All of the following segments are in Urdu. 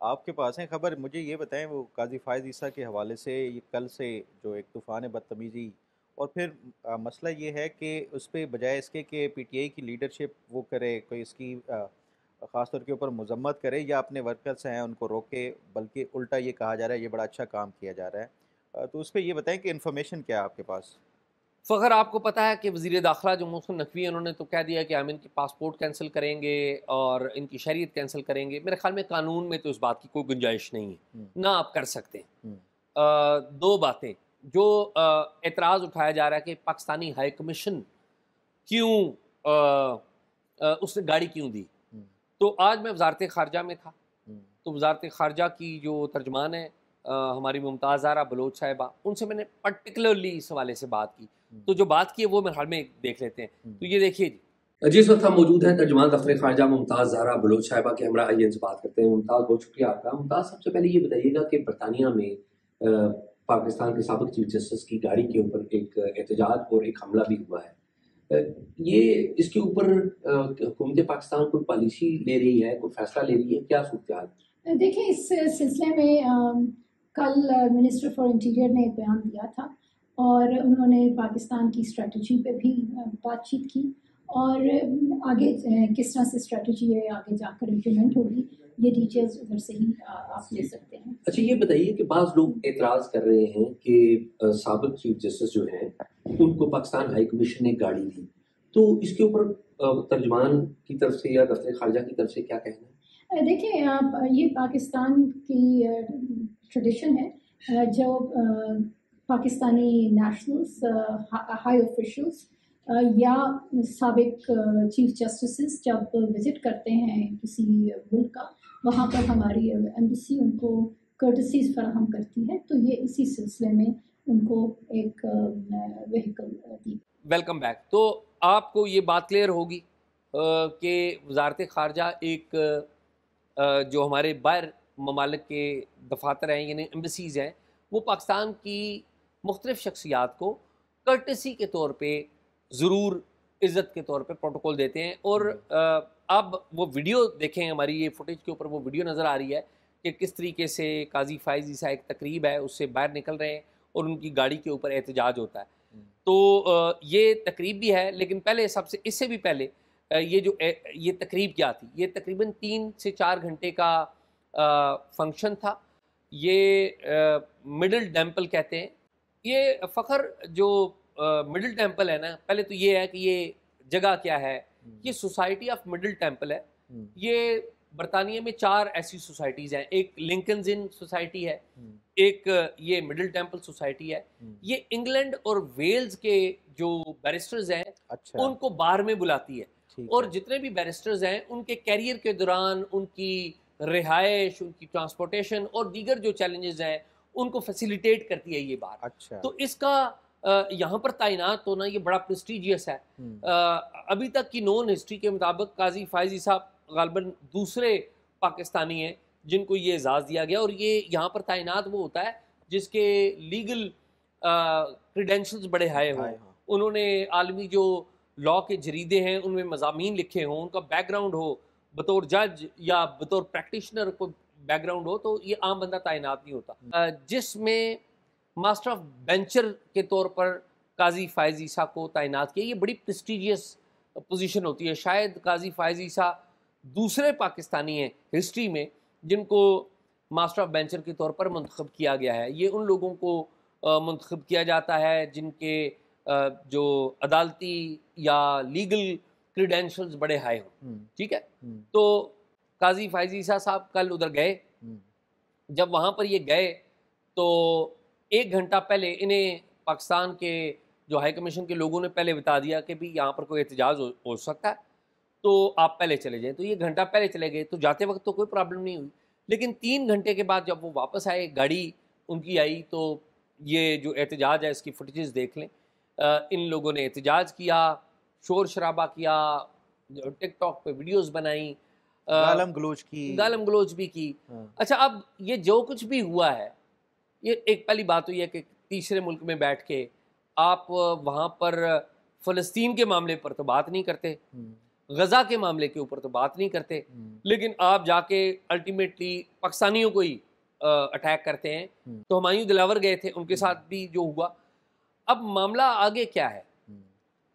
آپ کے پاس ہیں خبر، مجھے یہ بتائیں وہ قاضی فائز عیسیٰ کے حوالے سے یہ کل سے جو ایک طوفان بدتمیزی اور پھر مسئلہ یہ ہے کہ اس پہ بجائے اس کے کہ پی ٹی آئی کی لیڈرشپ وہ کرے، کوئی اس کی خاص طور کے اوپر مذمت کرے یا اپنے ورکرز ہیں ان کو روکے، بلکہ الٹا یہ کہا جا رہا ہے یہ بڑا اچھا کام کیا جا رہا ہے، تو اس پہ یہ بتائیں کہ انفارمیشن کیا ہے آپ کے پاس؟ فخر، آپ کو پتہ ہے کہ وزیر داخلہ جو محسن نقوی ہیں انہوں نے تو کہہ دیا کہ ہم ان کی پاسپورٹ کینسل کریں گے اور ان کی شہریت کینسل کریں گے. میرے خیال میں قانون میں تو اس بات کی کوئی گنجائش نہیں ہے، نہ آپ کر سکتے ہیں. دو باتیں جو اعتراض اٹھایا جا رہا ہے کہ پاکستانی ہائی کمیشن کیوں اس نے گاڑی کیوں دی. تو آج میں وزارت خارجہ میں تھا، تو وزارت خارجہ کی جو ترجمان ہے ہماری ممتاز زہرا بلوچ صاحبہ، ان سے میں نے پرٹیکولرلی اس حوالے سے بات کی. تو جو بات کی ہے وہ میرے حال میں دیکھ لیتے ہیں. تو یہ دیکھیے جی، اس وقت ہم موجود ہیں ترجمان دفتر خارجہ ممتاز زہرا بلوچ صاحبہ کے ہمراہ. آئیے ان سے بات کرتے ہیں. ممتاز، بہت شکریہ آپ کا. ممتاز، سب سے پہلے یہ بتائیے گا کہ برطانیہ میں پاکستان کے سابق چیف جسٹس کی گاڑی کے اوپر ایک احتجاج اور ایک حملہ بھی ہوا ہے. یہ اس کے اوپر حکومت پاکستان کوئی پالیسی لے رہی ہے، کوئی فیصلہ لے رہی ہے، کیا صورتحال؟ دیکھیں، اس سلسلے میں کل منسٹر فار انٹیریئر نے ایک بیان دیا تھا اور انہوں نے پاکستان کی اسٹریٹجی پہ بھی بات چیت کی اور آگے کس طرح سے اسٹریٹجی ہے آگے جا کر امپلیمنٹ ہوگی، یہ ڈیٹیلز ادھر سے ہی آپ لے سکتے ہیں. اچھا، یہ بتائیے کہ بعض لوگ اعتراض کر رہے ہیں کہ سابق چیف جسٹس جو ہیں ان کو پاکستان ہائی کمیشن نے گاڑی دی، تو اس کے اوپر ترجمان کی طرف سے یا دفتر خارجہ کی طرف سے کیا کہنا ہے؟ دیکھیں، یہ پاکستان کی ٹریڈیشن ہے، جو پاکستانی نیشنلز، ہائی آفیشلز یا سابق چیف جسٹسز جب وزٹ کرتے ہیں کسی ملک کا، وہاں پر ہماری ایمبیسی ان کو کرٹسیز فراہم کرتی ہے. تو یہ اسی سلسلے میں ان کو ایک وہیکل دی. Welcome back. تو آپ کو یہ بات کلیئر ہوگی کہ وزارت خارجہ ایک جو ہمارے باہر ممالک کے دفاتر ہیں یعنی ایمبیسیز ہیں، وہ پاکستان کی مختلف شخصیات کو کرٹسی کے طور پہ ضرور عزت کے طور پہ پروٹوکول دیتے ہیں. اور اب وہ ویڈیو دیکھیں، ہماری یہ فوٹیج کے اوپر وہ ویڈیو نظر آ رہی ہے کہ کس طریقے سے قاضی فائز عیسیٰ ایک تقریب ہے اس سے باہر نکل رہے ہیں اور ان کی گاڑی کے اوپر احتجاج ہوتا ہے. تو یہ تقریب بھی ہے، لیکن پہلے اس سے بھی پہلے یہ تقریب کیا تھی؟ یہ تقریباً 3 سے 4 گھنٹے کا فنکشن تھا. یہ مڈل ٹیمپل کہتے ہیں. یہ فخر جو مڈل ٹیمپل ہے نا، پہلے تو یہ ہے کہ یہ جگہ کیا ہے. یہ سوسائٹی آف مڈل ٹیمپل ہے. یہ برطانیہ میں 4 ایسی سوسائٹیز ہیں. ایک لنکنز ان سوسائٹی ہے، ایک یہ مڈل ٹیمپل سوسائٹی ہے. یہ انگلینڈ اور ویلز کے جو بیرسٹرز ہیں ان کو بار میں بلاتی ہے، اور جتنے بھی بیرسٹرز ہیں ان کے کیریئر کے دوران ان کی رہائش، ان کی ٹرانسپورٹیشن اور دیگر جو چیلنجز ہیں ان کو فیسیلیٹیٹ کرتی ہے یہ بار. تو اس کا یہاں پر تعینات ہونا یہ بڑا پریسٹیجیس ہے. ابھی تک کی نون ہسٹری کے مطابق قاضی فائز عیسیٰ غالباً دوسرے پاکستانی ہیں جن کو یہ اعزاز دیا گیا، اور یہ یہاں پر تعینات وہ ہوتا ہے جس کے لیگل کریڈینشلز بڑے ہائے ہوں. انہوں نے عالمی جو لاء کے جریدے ہیں ان میں مضامین لکھے ہوں، ان کا بیک گراؤنڈ ہو بطور جج یا بطور پریکٹیشنر کو بیک گراؤنڈ ہو، تو یہ عام بندہ تعینات نہیں ہوتا. جس میں ماسٹر آف بینچر کے طور پر قاضی فائز عیسیٰ کو تعینات کیا. یہ بڑی پریسٹیجیس پوزیشن ہوتی ہے. شاید قاضی فائز عیسیٰ دوسرے پاکستانی ہیں ہسٹری میں جن کو ماسٹر آف بینچر کے طور پر منتخب کیا گیا ہے. یہ ان لوگوں کو منتخب کیا جاتا ہے جن کے جو عدالتی یا لیگل کریڈینشلز بڑے ہائے ہوں. ٹھیک ہے. تو قاضی فائز عیسیٰ صاحب کل ادھر گئے. جب وہاں پر یہ گئے تو 1 گھنٹہ پہلے انہیں پاکستان کے جو ہائی کمیشن کے لوگوں نے پہلے بتا دیا کہ بھی یہاں پر کوئی احتجاج ہو سکتا ہے، تو آپ پہلے چلے جائیں. تو یہ گھنٹہ پہلے چلے گئے. تو جاتے وقت تو کوئی پرابلم نہیں ہوئی، لیکن 3 گھنٹے کے بعد جب وہ واپس آئے، گاڑی ان کی آئی، تو یہ جو احتجاج ہے اس کی فوٹیجز دیکھ لیں. ان لوگوں نے احتجاج کیا، شور شرابہ کیا، ٹک ٹاک پہ ویڈیوز بنائیں، گالم گلوچ بھی کی. اچھا، اب یہ جو کچھ بھی ہوا ہے، یہ ایک پہلی بات ہوئی ہے کہ تیسرے ملک میں بیٹھ کے آپ وہاں پر فلسطین کے معاملے پر تو بات نہیں کرتے. غزہ کے معاملے کے اوپر تو بات نہیں کرتے، لیکن آپ جا کے الٹیمیٹلی پاکستانیوں کو ہی اٹیک کرتے ہیں. تو ہمایوں دلاور گئے تھے، ان کے ساتھ بھی جو ہوا. اب معاملہ آگے کیا ہے؟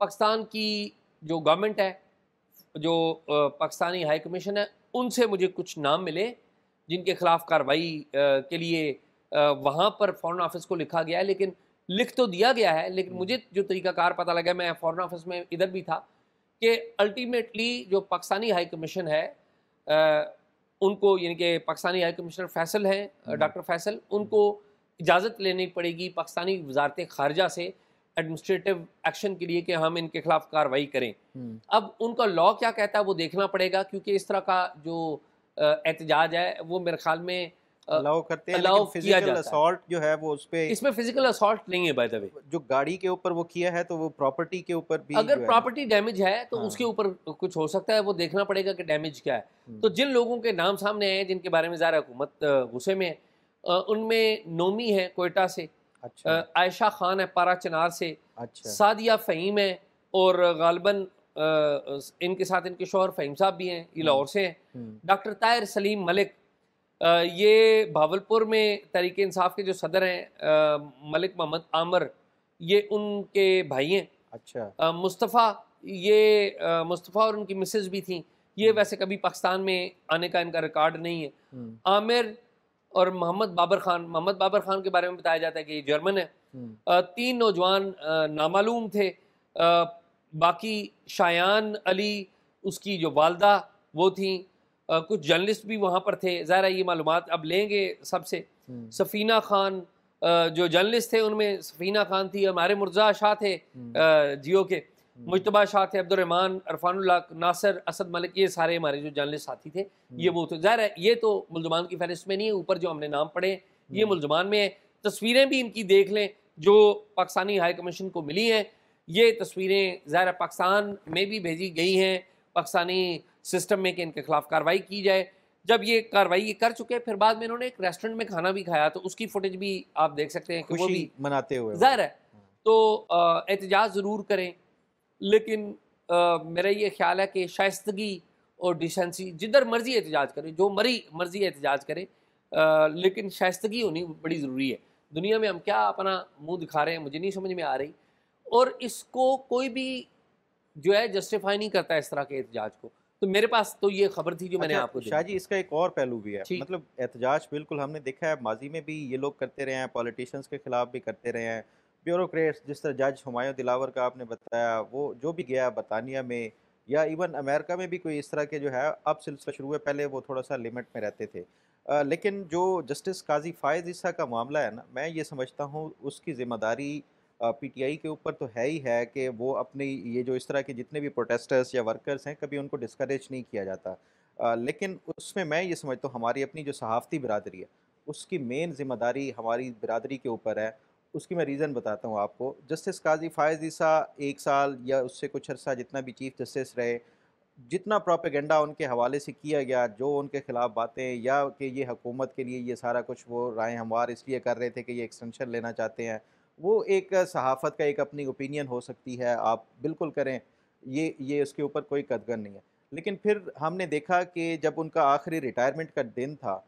پاکستان کی جو گورنمنٹ ہے، جو پاکستانی ہائی کمیشن ہے، ان سے مجھے کچھ نام ملے جن کے خلاف کارروائی کے لیے وہاں پر فارن آفس کو لکھا گیا ہے. لیکن لکھ تو دیا گیا ہے، لیکن مجھے جو طریقہ کار پتہ لگا، میں فارن آفس میں ادھر بھی تھا، کہ الٹیمیٹلی جو پاکستانی ہائی کمیشن ہے ان کو، یعنی کہ پاکستانی ہائی کمشنر فیصل ہیں، ڈاکٹر فیصل، ان کو اجازت لینی پڑے گی پاکستانی وزارت خارجہ سے ایڈمنسٹریٹو ایکشن کے لیے کہ ہم ان کے خلاف کارروائی کریں. اب ان کا لاء کیا کہتا ہے وہ دیکھنا پڑے گا، کیونکہ اس طرح کا جو احتجاج ہے وہ میرے خیال میں الاؤ کرتے ہیں، الاؤ لیکن کیا فزیکل جاتا ہے. اسالٹ جو ہے وہ اس پہ، اس میں فزیکل اسالٹ نہیں ہے بائی دا وے. جو گاڑی کے اوپر وہ کیا ہے تو وہ پراپرٹی کے اوپر بھی اگر جو ہے پراپرٹی ڈیمیج ہے تو اس کے اوپر کچھ ہو سکتا ہے، وہ دیکھنا پڑے گا کہ ڈیمیج کیا ہے. تو جن لوگوں کے نام سامنے آئے ہیں، جن کے بارے میں ظاہر حکومت غصے میں ہے، ان میں نومی ہے کوئٹہ سے، اچھا عائشہ خان ہے پارا چنار سے، اچھا سعدیہ فہیم ہے، اور غالباً ان کے ساتھ ان کے شوہر فہیم صاحب بھی ہیں، یہ لاہور سے ہیں. ڈاکٹر طاہر سلیم ملک، یہ بھاولپور میں تحریک انصاف کے جو صدر ہیں، ملک محمد عامر، یہ ان کے بھائی ہیں. اچھا مصطفیٰ، یہ مصطفیٰ اور ان کی مسز بھی تھیں. یہ ویسے کبھی پاکستان میں آنے کا ان کا ریکارڈ نہیں ہے. عامر اور محمد بابر خان کے بارے میں بتایا جاتا ہے کہ یہ جرمن ہے. 3 نوجوان نامعلوم تھے. باقی شایان علی، اس کی جو والدہ وہ تھیں. کچھ جرنلسٹ بھی وہاں پر تھے. ظاہر ہے یہ معلومات اب لیں گے سب سے. سفینہ خان، جو جرنلسٹ تھے ان میں سفینہ خان تھی. ہمارے مرزا شاہ تھے جیو کے، مجتبیٰ شاہ تھے، عبدالرحمن، عرفان اللہ، ناصر، اسد ملک، یہ سارے ہمارے جو جرنلسٹ ساتھی تھے یہ وہ تھے. ظاہر ہے یہ تو ملزمان کی فہرست میں نہیں ہے، اوپر جو ہم نے نام پڑھے یہ ملزمان میں ہیں. تصویریں بھی ان کی دیکھ لیں جو پاکستانی ہائی کمیشن کو ملی ہیں. یہ تصویریں ظاہر پاکستان میں بھی بھیجی گئی ہیں پاکستانی سسٹم میں کہ ان کے خلاف کارروائی کی جائے. جب یہ کارروائی کر چکے، پھر بعد میں انہوں نے ایک ریسٹورنٹ میں کھانا بھی کھایا، تو اس کی فوٹیج بھی آپ دیکھ سکتے ہیں کہ وہ بھی مناتے ہوئے ظاہر ہے. تو احتجاج ضرور کریں، لیکن میرا یہ خیال ہے کہ شائستگی اور ڈیسنسی، جدھر مرضی احتجاج کرے، جو مرضی احتجاج کرے، لیکن شائستگی ہونی بڑی ضروری ہے. دنیا میں ہم کیا اپنا منہ دکھا رہے ہیں مجھے نہیں سمجھ میں آ رہی، اور اس کو کوئی بھی جو ہے جسٹیفائی نہیں کرتا اس طرح کے احتجاج کو. تو میرے پاس تو یہ خبر تھی جو میں نے آپ کو دی. شاہ جی اس کا ایک اور پہلو بھی ہے، مطلب احتجاج بالکل ہم نے دیکھا ہے ماضی میں بھی یہ لوگ کرتے رہے ہیں، پولیٹیشنز کے خلاف بھی کرتے رہے ہیں، بیوروکریٹس جس طرح جج ہمایوں دلاور کا آپ نے بتایا، وہ جو بھی گیا برطانیہ میں یا ایون امریکہ میں بھی کوئی اس طرح کے جو ہے اب سلسلہ شروع ہے، پہلے وہ تھوڑا سا لمٹ میں رہتے تھے. لیکن جو جسٹس قاضی فائز عیسیٰ کا معاملہ ہے نا، میں یہ سمجھتا ہوں اس کی ذمہ داری پی ٹی آئی کے اوپر تو ہے ہی ہے کہ وہ اپنی یہ جو اس طرح کے جتنے بھی پروٹیسٹرز یا ورکرز ہیں کبھی ان کو ڈسکریج نہیں کیا جاتا. لیکن اس میں یہ سمجھتا ہوں ہماری اپنی جو صحافتی برادری ہے اس کی مین ذمہ داری ہماری برادری کے اوپر ہے. اس کی میں ریزن بتاتا ہوں آپ کو. جسٹس قاضی فائز عیسیٰ 1 سال یا اس سے کچھ عرصہ جتنا بھی چیف جسٹس رہے، جتنا پروپیگنڈا ان کے حوالے سے کیا گیا، جو ان کے خلاف باتیں، یا کہ یہ حکومت کے لیے یہ سارا کچھ وہ رائے ہموار اس لیے کر رہے تھے کہ یہ ایکسٹینشن لینا چاہتے ہیں، وہ ایک صحافت کا ایک اپنی اوپینین ہو سکتی ہے، آپ بالکل کریں، یہ اس کے اوپر کوئی قدغن نہیں ہے. لیکن پھر ہم نے دیکھا کہ جب ان کا آخری ریٹائرمنٹ کا دن تھا،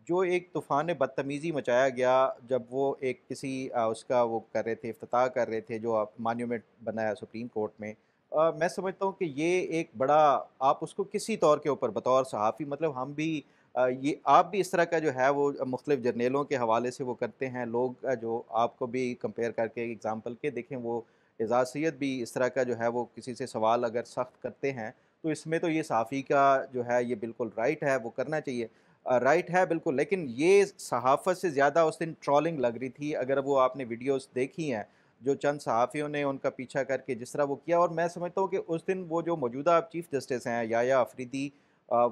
جو ایک طوفان بدتمیزی مچایا گیا جب وہ ایک کسی اس کا وہ کر رہے تھے، افتتاح کر رہے تھے جو مانیومنٹ بنایا سپریم کورٹ میں. میں سمجھتا ہوں کہ یہ ایک بڑا، آپ اس کو کسی طور کے اوپر بطور صحافی، مطلب ہم بھی یہ آپ بھی اس طرح کا جو ہے وہ مختلف جرنیلوں کے حوالے سے وہ کرتے ہیں، لوگ جو آپ کو بھی کمپیئر کر کے ایگزامپل کے دیکھیں، وہ اعزاز سید بھی اس طرح کا جو ہے وہ کسی سے سوال اگر سخت کرتے ہیں تو اس میں تو یہ صحافی کا جو ہے یہ بالکل رائٹ ہے، وہ کرنا چاہیے، رائٹ ہے بالکل. لیکن یہ صحافت سے زیادہ اس دن ٹرولنگ لگ رہی تھی. اگر وہ آپ نے ویڈیوز دیکھی ہیں جو چند صحافیوں نے ان کا پیچھا کر کے جس طرح وہ کیا، اور میں سمجھتا ہوں کہ اس دن وہ جو موجودہ چیف جسٹس ہیں یحییٰ افریدی،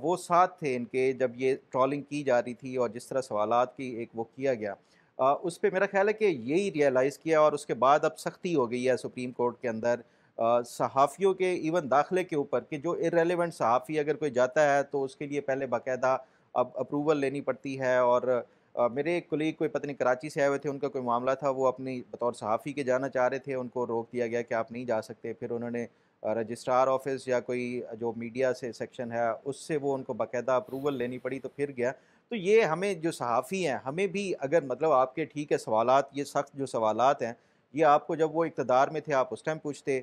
وہ ساتھ تھے ان کے جب یہ ٹرولنگ کی جا رہی تھی اور جس طرح سوالات کی ایک وہ کیا گیا، اس پہ میرا خیال ہے کہ یہی ریئلائز کیا، اور اس کے بعد اب سختی ہو گئی ہے سپریم کورٹ کے اندر صحافیوں کے ایون داخلے کے اوپر، کہ جو ارریلیونٹ صحافی اگر کوئی جاتا ہے تو اس کے لیے پہلے باقاعدہ اب اپروول لینی پڑتی ہے. اور میرے ایک کولیگ کوئی پتہ نہیں کراچی سے آئے ہوئے تھے، ان کا کوئی معاملہ تھا، وہ اپنی بطور صحافی کے جانا چاہ رہے تھے، ان کو روک دیا گیا کہ آپ نہیں جا سکتے. پھر انہوں نے رجسٹرار آفس یا کوئی جو میڈیا سے سیکشن ہے اس سے وہ ان کو باقاعدہ اپروول لینی پڑی تو پھر گیا. تو یہ ہمیں جو صحافی ہیں ہمیں بھی اگر مطلب آپ کے ٹھیک ہے سوالات یہ سخت جو سوالات ہیں یہ آپ کو جب وہ اقتدار میں تھے آپ اس ٹائم پوچھتے,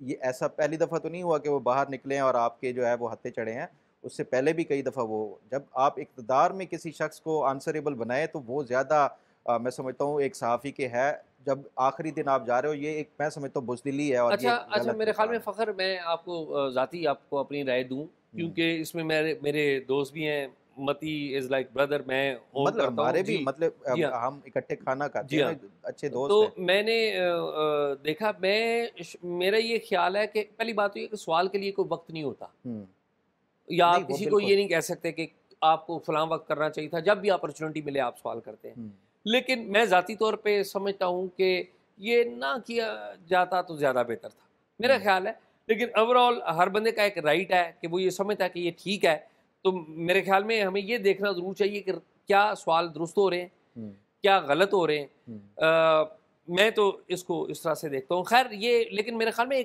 یہ ایسا پہلی دفعہ تو نہیں ہوا کہ وہ باہر نکلے ہیں اور آپ کے جو ہے وہ ہتھے چڑھے ہیں, اس سے پہلے بھی کئی دفعہ وہ جب آپ اقتدار میں کسی شخص کو آنسریبل بنائے تو وہ زیادہ میں سمجھتا ہوں ایک صحافی کے ہے, جب آخری دن آپ جا رہے ہو یہ ایک میں سمجھتا ہوں بزدلی ہے اور یہ اچھا غلط میرے خیال میں انسان ہے. فخر, میں آپ کو ذاتی آپ کو اپنی رائے دوں کیونکہ اس میں میرے دوست بھی ہیں, متی از لائک بردر, میں اون مطلب کرتا ہوں. ہمارے بھی جی مطلب جی ہاں ہم اکٹھے کھانا کھاتے جی ہیں ہاں. نا, اچھے دوست تو ہیں. میں نے دیکھا, میرا یہ خیال ہے کہ پہلی بات تو یہ کہ سوال کے لیے کوئی وقت نہیں ہوتا, یا نہیں آپ وہ کسی کو بالکل. یہ نہیں کہہ سکتے کہ آپ کو فلاں وقت کرنا چاہیے تھا, جب بھی اپرچونٹی ملے آپ سوال کرتے ہیں. لیکن میں ذاتی طور پہ سمجھتا ہوں کہ یہ نہ کیا جاتا تو زیادہ بہتر تھا, میرا خیال ہے. لیکن اوور آل ہر بندے کا ایک رائٹ ہے کہ وہ یہ سمجھتا ہے کہ یہ ٹھیک ہے. تو میرے خیال میں ہمیں یہ دیکھنا ضرور چاہیے کہ کیا سوال درست ہو رہے ہیں, کیا غلط ہو رہے ہیں. میں تو اس کو اس طرح سے دیکھتا ہوں. خیر یہ, لیکن میرے خیال میں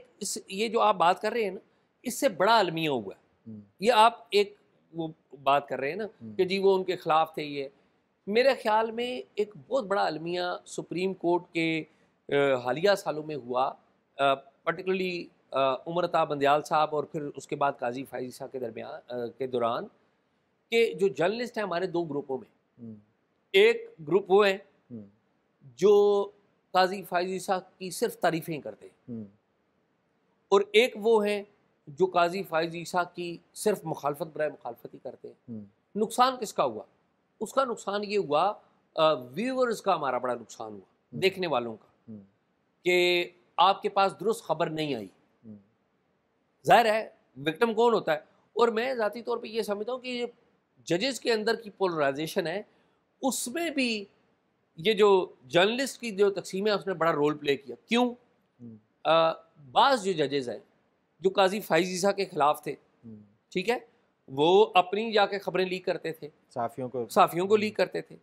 یہ جو آپ بات کر رہے ہیں نا, اس سے بڑا المیہ ہوا ہے. یہ آپ ایک وہ بات کر رہے ہیں نا کہ جی وہ ان کے خلاف تھے, یہ میرے خیال میں ایک بہت بڑا المیہ سپریم کورٹ کے حالیہ سالوں میں ہوا, پرٹیکولرلی عمر عطا بندیال صاحب اور پھر اس کے بعد قاضی فائز عیسیٰ کے دوران, کہ جو جرنلسٹ ہیں ہمارے دو گروپوں میں, ایک گروپ وہ ہیں جو قاضی فائز عیسیٰ کی صرف تعریفیں کرتے ہیں, اور ایک وہ ہیں جو قاضی فائز عیسیٰ کی صرف مخالفت برائے مخالفت ہی کرتے ہیں. نقصان کس کا ہوا؟ اس کا نقصان یہ ہوا, ویورز کا ہمارا بڑا نقصان ہوا, دیکھنے والوں کا, کہ آپ کے پاس درست خبر نہیں آئی. ظاہر ہے وکٹم کون ہوتا ہے, اور میں ذاتی طور پہ یہ سمجھتا ہوں کہ ججز کے اندر کی پولرائزیشن ہے, اس میں بھی یہ جو جرنلسٹ کی جو تقسیم ہے اس نے بڑا رول پلے کیا. کیوں؟ بعض جو ججز ہیں جو قاضی فائز عیسیٰ کے خلاف تھے, ٹھیک ہے, وہ اپنی جا کے خبریں لیک کرتے تھے, صحافیوں کو لیک کرتے تھے,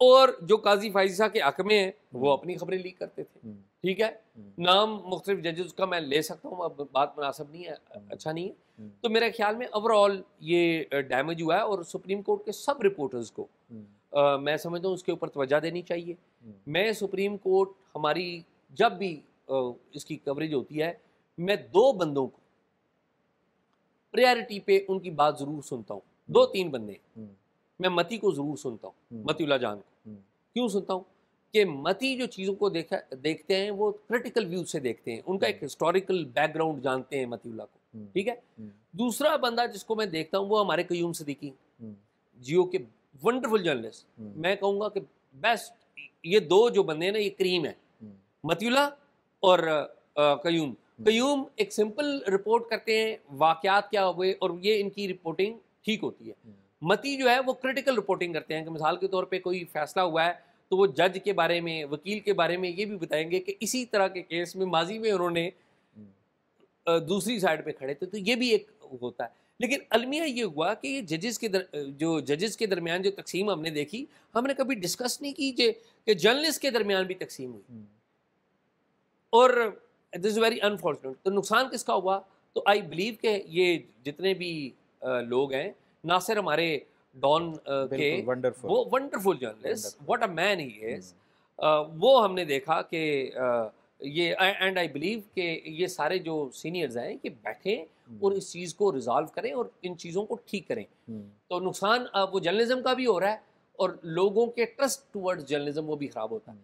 اور جو قاضی فائز عیسیٰ کے حق میں ہیں وہ اپنی خبریں لیک کرتے تھے. ٹھیک ہے, نام مختلف ججز کا میں لے سکتا ہوں, اب بات مناسب نہیں ہے, اچھا نہیں ہے. تو میرے خیال میں اوور آل یہ ڈیمیج ہوا ہے, اور سپریم کورٹ کے سب رپورٹرز کو میں سمجھتا ہوں اس کے اوپر توجہ دینی چاہیے. میں سپریم کورٹ ہماری جب بھی اس کی کوریج ہوتی ہے, میں دو بندوں کو پریارٹی پہ ان کی بات ضرور سنتا ہوں, دو تین بندے. میں متی کو ضرور سنتا ہوں, متی اللہ جان کو. کیوں سنتا ہوں؟ کہ متی جو چیزوں کو دیکھتے ہیں وہ کریٹیکل ویو سے دیکھتے ہیں, ان کا ایک ہسٹوریکل بیک گراؤنڈ جانتے ہیں متی اللہ کو. ٹھیک ہے. دوسرا بندہ جس کو میں دیکھتا ہوں وہ ہمارے قیوم صدیقی, جیو کے ونڈرفل جرنلسٹ. میں کہوں گا کہ بیسٹ, یہ دو جو بندے ہیں نا یہ کریم ہے, متی اللہ اور قیوم. قیوم ایک سمپل رپورٹ کرتے ہیں واقعات کیا ہوئے, اور یہ ان کی رپورٹنگ ٹھیک ہوتی ہے. متی جو ہے وہ کریٹیکل رپورٹنگ کرتے ہیں, کہ مثال کے طور پہ کوئی فیصلہ ہوا ہے تو وہ جج کے بارے میں, وکیل کے بارے میں یہ بھی بتائیں گے کہ اسی طرح کے کیس میں ماضی میں انہوں نے دوسری سائڈ پہ کھڑے تھے. تو یہ بھی ایک ہوتا ہے. لیکن المیہ یہ ہوا کہ یہ ججز کے درمیان جو تقسیم ہم نے دیکھی, ہم نے کبھی ڈسکس نہیں کی کہ جرنلسٹ کے درمیان بھی تقسیم ہوئی, اور دس از ویری انفارچونیٹ. تو نقصان کس کا ہوا؟ تو آئی بلیو کہ یہ جتنے بھی لوگ ہیں, نہ صرف ہمارے ڈان کے وہ ونڈرفل جرنلسٹ, واٹ اے مین ہی از, وہ ہم نے دیکھا کہ یہ, اینڈ آئی بلیو کہ یہ سارے جو سینئرز ہیں یہ بیٹھیں اور اس چیز کو ریزالو کریں اور ان چیزوں کو ٹھیک کریں. تو نقصان وہ جرنلزم کا بھی ہو رہا ہے, اور لوگوں کے ٹرسٹ ٹورڈز جرنلزم وہ بھی خراب ہوتا ہے.